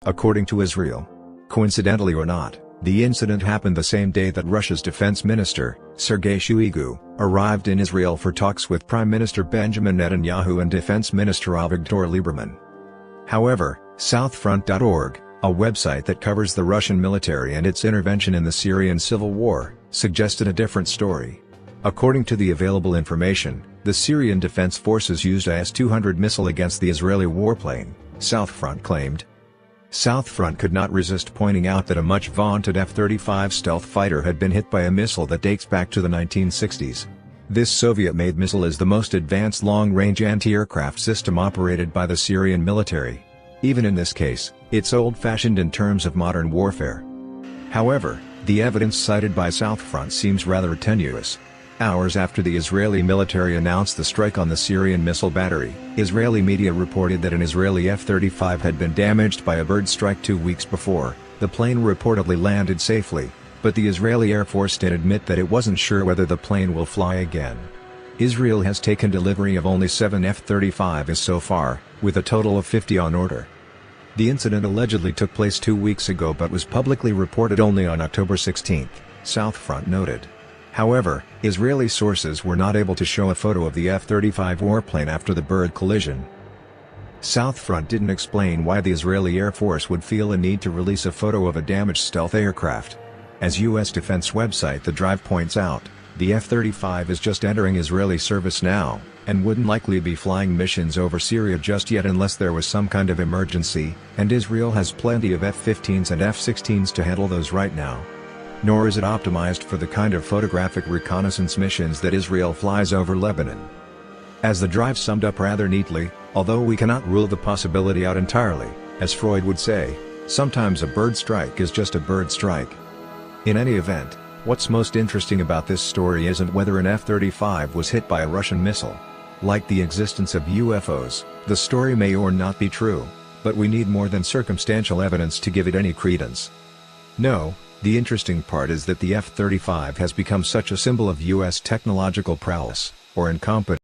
according to Israel. Coincidentally or not, the incident happened the same day that Russia's defense minister, Sergei Shoigu, arrived in Israel for talks with Prime Minister Benjamin Netanyahu and Defense Minister Avigdor Lieberman. However, Southfront.org, a website that covers the Russian military and its intervention in the Syrian civil war, suggested a different story. According to the available information, the Syrian Defense Forces used a S-200 missile against the Israeli warplane, Southfront claimed. Southfront could not resist pointing out that a much-vaunted F-35 stealth fighter had been hit by a missile that dates back to the 1960s. This Soviet-made missile is the most advanced long-range anti-aircraft system operated by the Syrian military. Even in this case, it's old-fashioned in terms of modern warfare. However, the evidence cited by Southfront seems rather tenuous. Hours after the Israeli military announced the strike on the Syrian missile battery, Israeli media reported that an Israeli F-35 had been damaged by a bird strike 2 weeks before. The plane reportedly landed safely, but the Israeli Air Force did admit that it wasn't sure whether the plane will fly again. Israel has taken delivery of only 7 F-35s so far, with a total of 50 on order. The incident allegedly took place 2 weeks ago but was publicly reported only on October 16, Southfront noted. However, Israeli sources were not able to show a photo of the F-35 warplane after the bird collision. Southfront didn't explain why the Israeli Air Force would feel a need to release a photo of a damaged stealth aircraft. As U.S. defense website The Drive points out, the F-35 is just entering Israeli service now, and wouldn't likely be flying missions over Syria just yet unless there was some kind of emergency, and Israel has plenty of F-15s and F-16s to handle those right now. Nor is it optimized for the kind of photographic reconnaissance missions that Israel flies over Lebanon. As The Drive summed up rather neatly, although we cannot rule the possibility out entirely, as Freud would say, sometimes a bird strike is just a bird strike. In any event, what's most interesting about this story isn't whether an F-35 was hit by a Russian missile. Like the existence of UFOs, the story may or not be true, but we need more than circumstantial evidence to give it any credence. No. The interesting part is that the F-35 has become such a symbol of U.S. technological prowess, or incompetence.